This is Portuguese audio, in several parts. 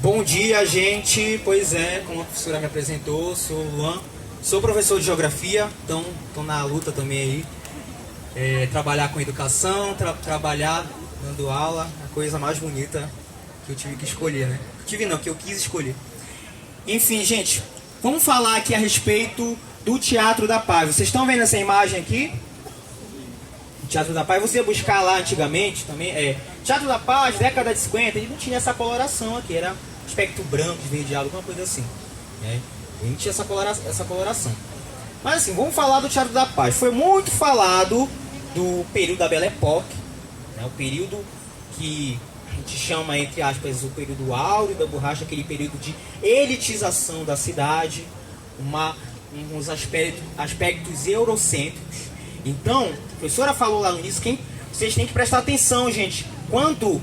Bom dia, gente. Pois é, como a professora me apresentou, sou o Luan, sou professor de geografia, então estou na luta também aí. Trabalhar com educação, trabalhar dando aula, a coisa mais bonita que eu tive que escolher, né? Que eu quis escolher. Enfim, gente, vamos falar aqui a respeito do Teatro da Paz. Vocês estão vendo essa imagem aqui? O Teatro da Paz, você ia buscar lá antigamente também, Teatro da Paz, década de 50, ele não tinha essa coloração aqui, era aspecto branco, esverdeado, alguma coisa assim, né? Ele não tinha essa coloração. Mas assim, vamos falar do Teatro da Paz. Foi muito falado do período da Belle Époque, né? O período que a gente chama, entre aspas, o período áureo da borracha, aquele período de elitização da cidade, uns aspectos eurocêntricos. Então, a professora falou lá no início, vocês têm que prestar atenção, gente. Quando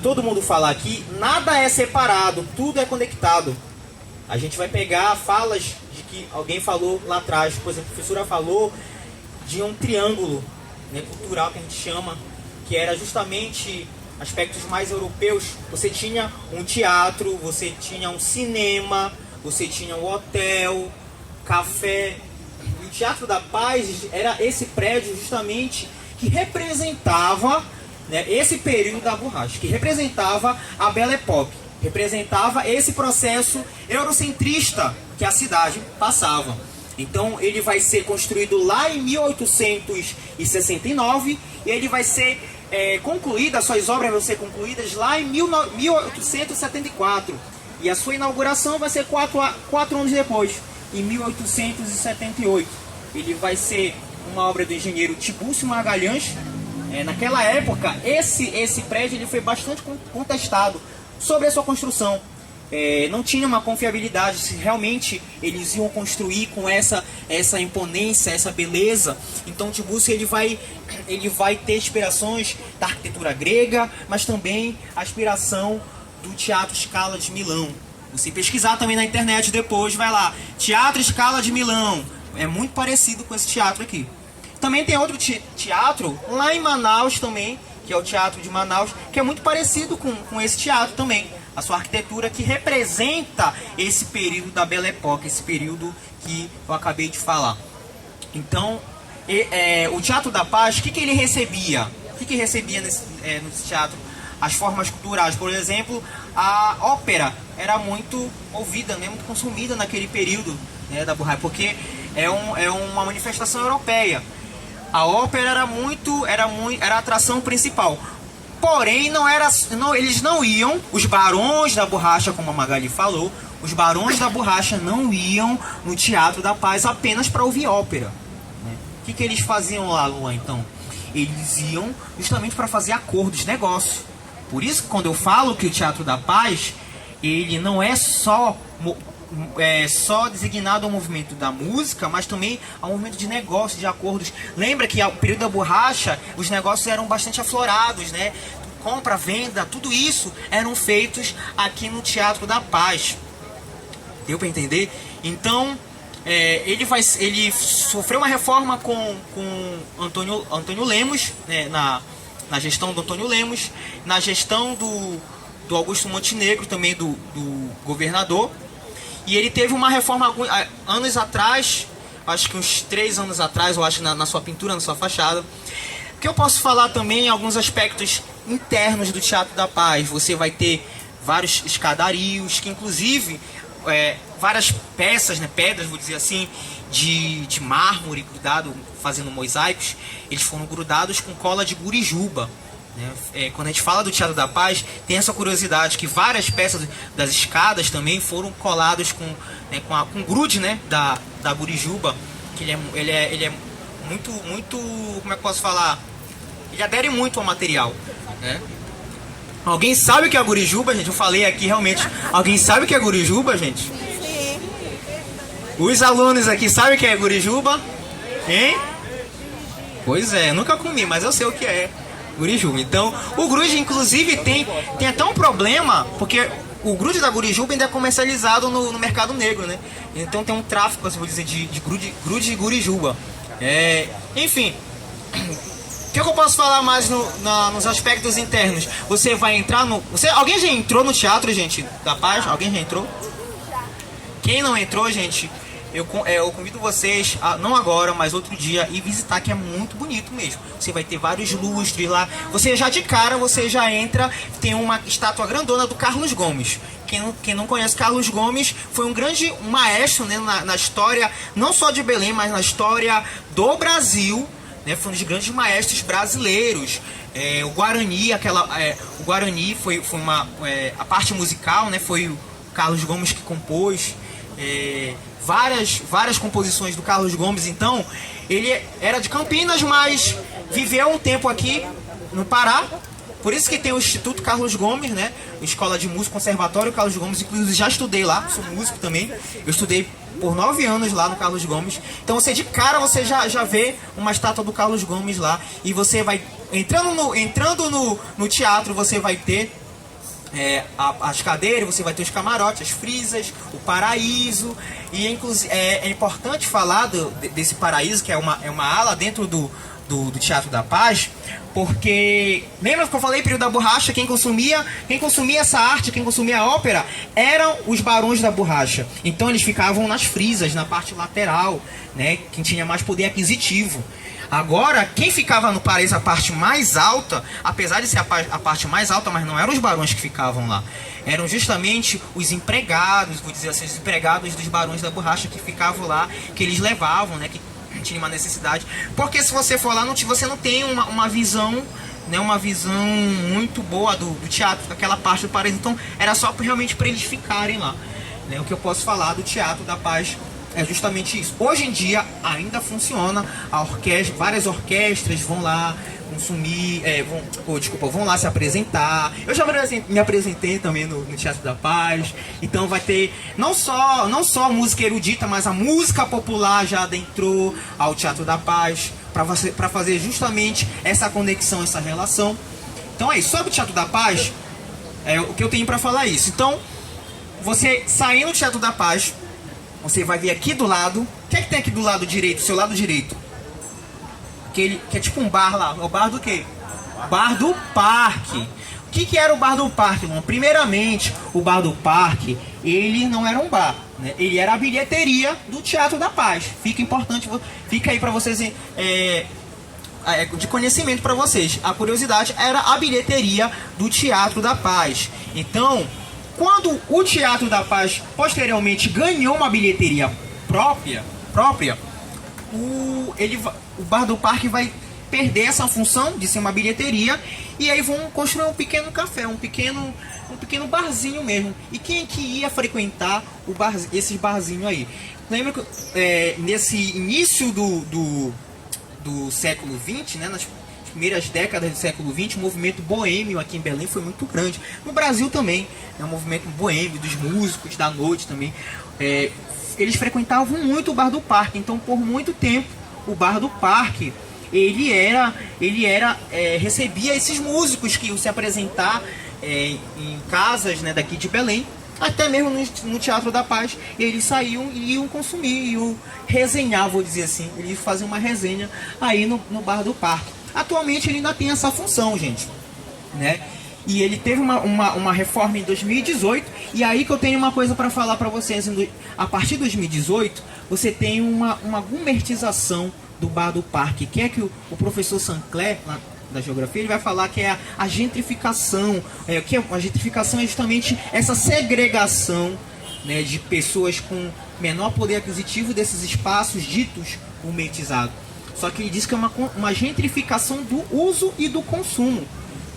todo mundo falar aqui, nada é separado, tudo é conectado. A gente vai pegar falas de que alguém falou lá atrás, por exemplo, a professora falou de um triângulo, né, cultural, que a gente chama, que era justamente aspectos mais europeus. Você tinha um teatro, você tinha um cinema, você tinha um hotel, café. E o Teatro da Paz era esse prédio justamente que representava, né, esse período da borracha, que representava a Belle Époque, representava esse processo eurocentrista que a cidade passava. Então ele vai ser construído lá em 1869 e ele vai ser concluído, as suas obras vão ser concluídas lá em 1874. E a sua inauguração vai ser quatro anos depois, em 1878. Ele vai ser uma obra do engenheiro Tibúrcio Magalhães. Naquela época, esse prédio ele foi bastante contestado sobre a sua construção. Não tinha uma confiabilidade se realmente eles iam construir com essa imponência, essa beleza. Então Tibúrcio ele vai ter inspirações da arquitetura grega, mas também a inspiração do Teatro Scala de Milão. Você pesquisar também na internet depois, vai lá, Teatro Scala de Milão, é muito parecido com esse teatro aqui. Também tem outro teatro lá em Manaus também, que é o Teatro de Manaus, que é muito parecido com esse teatro também. A sua arquitetura que representa esse período da Belle Époque, esse período que eu acabei de falar. Então, o Teatro da Paz, o que ele recebia? O que recebia nesse teatro? As formas culturais, por exemplo, a ópera era muito ouvida, né, muito consumida naquele período, né, da borracha, porque é uma manifestação europeia. A ópera era a atração principal. Porém, eles não iam, os barões da borracha, como a Magali falou, os barões da borracha não iam no Teatro da Paz apenas para ouvir ópera, né? O que eles faziam lá, Luan, então? Eles iam justamente para fazer acordos de negócio. Por isso, quando eu falo que o Teatro da Paz, ele não é só designado ao movimento da música, mas também ao movimento de negócio, de acordos. Lembra que ao período da borracha, os negócios eram bastante aflorados, né? Compra, venda, tudo isso eram feitos aqui no Teatro da Paz. Deu para entender? Então, ele sofreu uma reforma com Antônio Lemos, né, na gestão do Antônio Lemos, na gestão do Augusto Montenegro, também do governador. E ele teve uma reforma anos atrás, acho que uns 3 anos atrás, eu acho, na sua pintura, na sua fachada. O que eu posso falar também em alguns aspectos internos do Teatro da Paz. Você vai ter vários escadarios, que inclusive várias peças, né, pedras, vou dizer assim, de mármore grudado, fazendo mosaicos, eles foram grudados com cola de gurijuba. Quando a gente fala do Teatro da Paz, tem essa curiosidade que várias peças das escadas também foram coladas com grude, né, da gurijuba, que ele é muito, como é que eu posso falar? Ele adere muito ao material, né? Alguém sabe o que é a gurijuba, gente? Eu falei aqui realmente. Alguém sabe o que é gurijuba, gente? Sim. Os alunos aqui sabem o que é gurijuba? Hein? Pois é, nunca comi, mas eu sei o que é gurijuba. Então, o grude, inclusive, tem até um problema, porque o grude da gurijuba ainda é comercializado no mercado negro, né? Então tem um tráfico, assim, vou dizer, de grude e gurijuba. Enfim, que eu posso falar mais nos aspectos internos? Você vai entrar no... alguém já entrou no teatro, gente, da Paz? Alguém já entrou? Quem não entrou, gente, eu convido vocês, não agora, mas outro dia, ir visitar, que é muito bonito mesmo. Você vai ter vários lustres lá. Você já de cara, você já entra, tem uma estátua grandona do Carlos Gomes. Quem não conhece Carlos Gomes, foi um grande maestro, né, na história, não só de Belém, mas na história do Brasil, né, foi um dos grandes maestros brasileiros. O Guarani, o Guarani foi a parte musical, né, foi o Carlos Gomes que compôs. Várias composições do Carlos Gomes. Então, ele era de Campinas, mas viveu um tempo aqui no Pará. Por isso que tem o Instituto Carlos Gomes, né? Escola de Música, Conservatório Carlos Gomes. Inclusive, já estudei lá, sou músico também. Eu estudei por 9 anos lá no Carlos Gomes. Então, você de cara, você já vê uma estátua do Carlos Gomes lá. E você vai, entrando no teatro, você vai ter as cadeiras, você vai ter os camarotes, as frisas, o paraíso. E inclusive é importante falar desse paraíso, que é uma ala dentro do Teatro da Paz, porque lembra que eu falei período da borracha? Quem consumia essa arte, quem consumia a ópera, eram os barões da borracha. Então eles ficavam nas frisas, na parte lateral, né? Quem tinha mais poder aquisitivo. Agora, quem ficava no paraíso, a parte mais alta, apesar de ser a parte mais alta, mas não eram os barões que ficavam lá. Eram justamente os empregados, vou dizer assim, os empregados dos barões da borracha que ficavam lá, que eles levavam, né, que tinha uma necessidade. Porque se você for lá, você não tem uma visão, né, uma visão muito boa do teatro, daquela parte do paraíso. Então, era só realmente para eles ficarem lá. Né? O que eu posso falar do Teatro da Paz é justamente isso. Hoje em dia ainda funciona, várias orquestras vão lá consumir, vão lá se apresentar. Eu já me apresentei também no Teatro da Paz. Então vai ter não só música erudita, mas a música popular já adentrou ao Teatro da Paz para fazer justamente essa conexão, essa relação. Então é isso. Sobre o Teatro da Paz, o que eu tenho para falar é isso. Então, você saindo do Teatro da Paz, você vai ver aqui do lado. O que é que tem aqui do lado direito, seu lado direito? Que é tipo um bar lá. O bar do quê? Bar do Parque. O que era o Bar do Parque, irmão? Primeiramente, o Bar do Parque, ele não era um bar, né? Ele era a bilheteria do Teatro da Paz. Fica aí para vocês, de conhecimento para vocês. A curiosidade era a bilheteria do Teatro da Paz. Então, quando o Teatro da Paz posteriormente ganhou uma bilheteria própria, o Bar do Parque vai perder essa função de ser uma bilheteria, e aí vão construir um pequeno café, um pequeno barzinho mesmo. E quem que ia frequentar esses barzinhos aí? Lembra que nesse início do século XX, né, nas primeiras décadas do século XX, o movimento boêmio aqui em Belém foi muito grande. No Brasil também, né, o movimento boêmio dos músicos da noite também. Eles frequentavam muito o Bar do Parque. Então, por muito tempo, o Bar do Parque recebia esses músicos que iam se apresentar em casas, né, daqui de Belém, até mesmo no Teatro da Paz. E eles saíam e iam consumir, iam resenhar, vou dizer assim. Eles faziam uma resenha aí no Bar do Parque. Atualmente ele ainda tem essa função, gente, né? E ele teve uma reforma em 2018. E aí que eu tenho uma coisa para falar para vocês. A partir de 2018, você tem uma gourmetização do Bar do Parque, que é que o professor Sancler, lá da geografia, ele vai falar que é a gentrificação. A gentrificação é justamente essa segregação, né, de pessoas com menor poder aquisitivo desses espaços ditos gourmetizados. Só que ele diz que é uma gentrificação do uso e do consumo,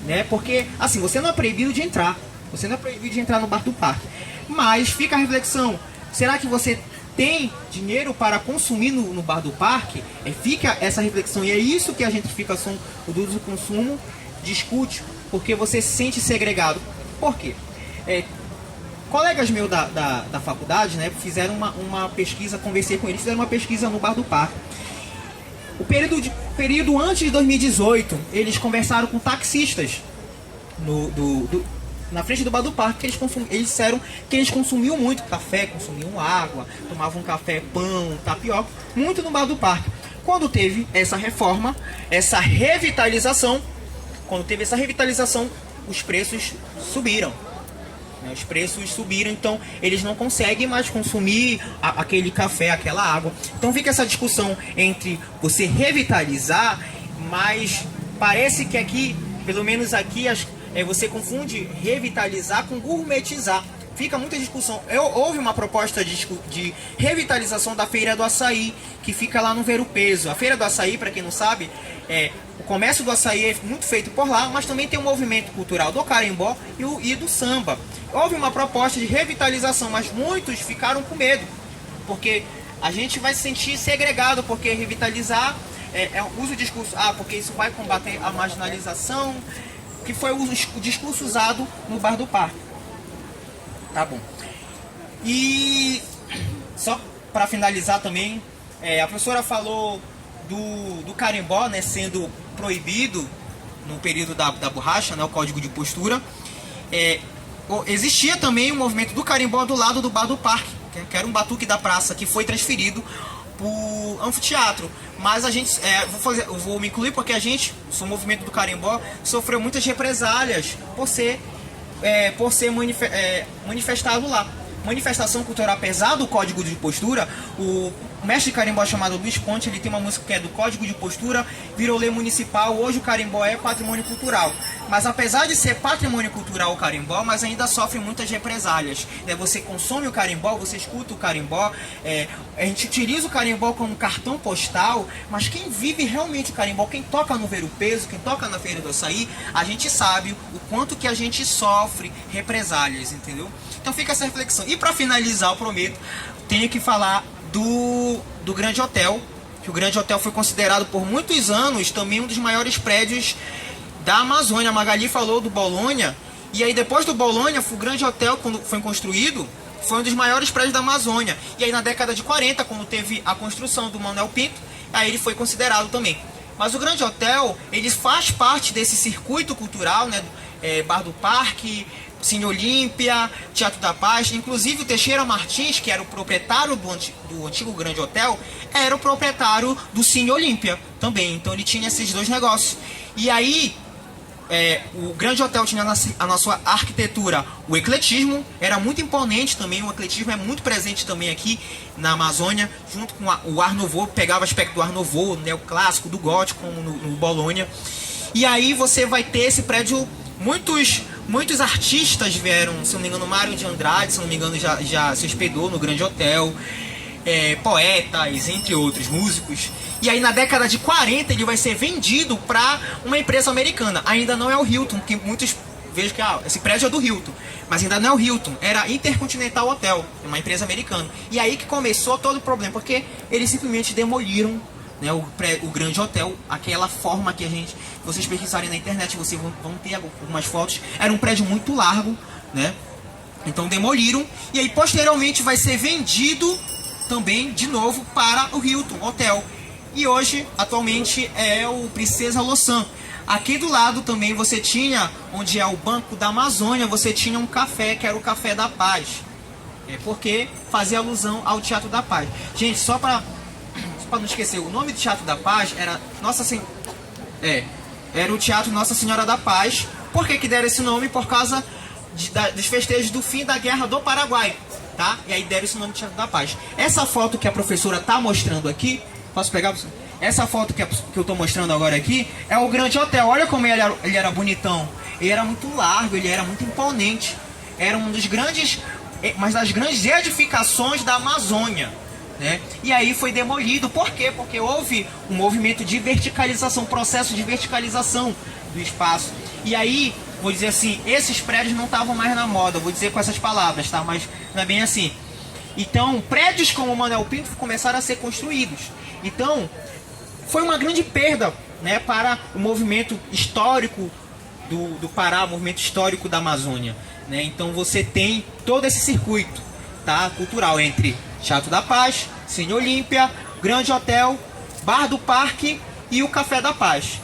né? Porque, assim, você não é proibido de entrar. Você não é proibido de entrar no Bar do Parque. Mas fica a reflexão. Será que você tem dinheiro para consumir no Bar do Parque? Fica essa reflexão. E é isso que a gentrificação do uso e do consumo discute. Porque você se sente segregado. Por quê? Colegas meus da faculdade, né, fizeram uma pesquisa, conversei com eles, fizeram uma pesquisa no Bar do Parque. O período antes de 2018, eles conversaram com taxistas na frente do Bar do Parque, eles disseram que eles consumiam muito café, consumiam água, tomavam café, pão, tapioca, muito no Bar do Parque. Quando teve essa reforma, essa revitalização, os preços subiram. Os preços subiram, então eles não conseguem mais consumir aquele café, aquela água. Então fica essa discussão entre você revitalizar, mas parece que aqui, pelo menos aqui, você confunde revitalizar com gourmetizar. Fica muita discussão. Houve uma proposta de revitalização da Feira do Açaí, que fica lá no Ver o Peso. A Feira do Açaí, para quem não sabe, o comércio do açaí é muito feito por lá, mas também tem um movimento cultural do carimbó e do samba. Houve uma proposta de revitalização, mas muitos ficaram com medo, porque a gente vai se sentir segregado, porque revitalizar usa o discurso, porque isso vai combater a marginalização, que foi o discurso usado no Bar do Parque. Tá bom. E só para finalizar também, a professora falou do carimbó, né, sendo proibido no período da borracha, né, o código de postura. Existia também o movimento do carimbó do lado do Bar do Parque, que era um batuque da praça, que foi transferido para o anfiteatro. Mas a gente, eu vou me incluir porque o movimento do carimbó sofreu muitas represálias por ser manifestado lá. Manifestação cultural, apesar do código de postura, o mestre de carimbó chamado Luiz Ponte, ele tem uma música que é do código de postura, virou lei municipal, hoje o carimbó é patrimônio cultural. Mas apesar de ser patrimônio cultural o carimbó, mas ainda sofre muitas represálias. Você consome o carimbó, você escuta o carimbó, a gente utiliza o carimbó como cartão postal, mas quem vive realmente o carimbó, quem toca no Ver o Peso, quem toca na Feira do Açaí, a gente sabe o quanto que a gente sofre represálias, entendeu? Então fica essa reflexão. E para finalizar, eu prometo, tenho que falar do Grande Hotel, que o Grande Hotel foi considerado por muitos anos também um dos maiores prédios da Amazônia. A Magali falou do Bolonha, e aí depois do Bolonha, o Grande Hotel, quando foi construído, foi um dos maiores prédios da Amazônia. E aí na década de 40, quando teve a construção do Manuel Pinto, aí ele foi considerado também. Mas o Grande Hotel, ele faz parte desse circuito cultural, né, Bar do Parque, Cine Olímpia, Teatro da Paz. Inclusive o Teixeira Martins, que era o proprietário do antigo Grande Hotel, era o proprietário do Cine Olímpia também. Então ele tinha esses dois negócios. E aí o Grande Hotel tinha na sua arquitetura o ecletismo, era muito imponente também. O ecletismo é muito presente também aqui na Amazônia, junto com o Art Nouveau, pegava aspecto do Art Nouveau, né, o clássico, do gótico, como no Bolonha. E aí você vai ter esse prédio, muitos artistas vieram, se não me engano, Mário de Andrade, se não me engano, já se hospedou no Grande Hotel, poetas, entre outros, músicos. E aí na década de 40 ele vai ser vendido para uma empresa americana. Ainda não é o Hilton, que muitos vejam que esse prédio é do Hilton, mas ainda não é o Hilton, era Intercontinental Hotel, uma empresa americana. E aí que começou todo o problema, porque eles simplesmente demoliram, né, o Grande Hotel, aquela forma que vocês pesquisarem na internet, vocês vão ter algumas fotos. Era um prédio muito largo, né? Então demoliram, e aí posteriormente vai ser vendido também de novo para o Hilton Hotel. E hoje, atualmente, é o Princesa Loçan. Aqui do lado também você tinha, onde é o Banco da Amazônia, você tinha um café, que era o Café da Paz. Porque fazia alusão ao Teatro da Paz. Gente, só para não esquecer, o nome do Teatro da Paz era era o Teatro Nossa Senhora da Paz. Por que deram esse nome? Por causa dos festejos do fim da Guerra do Paraguai, tá? E aí deram esse nome de Teatro da Paz. Essa foto que a professora está mostrando aqui, posso pegar? Essa foto que eu estou mostrando agora aqui é o Grande Hotel. Olha como ele era bonitão. Ele era muito largo, ele era muito imponente. Era um dos grandes, das grandes edificações da Amazônia, né? E aí foi demolido. Por quê? Porque houve um movimento de verticalização, processo de verticalização do espaço. E aí, vou dizer assim, esses prédios não estavam mais na moda, vou dizer com essas palavras, tá? Mas não é bem assim. Então, prédios como o Manuel Pinto começaram a ser construídos. Então, foi uma grande perda, né, para o movimento histórico do Pará, o movimento histórico da Amazônia, né? Então você tem todo esse circuito, tá, cultural entre Teatro da Paz, Cine Olímpia, Grande Hotel, Bar do Parque e o Café da Paz.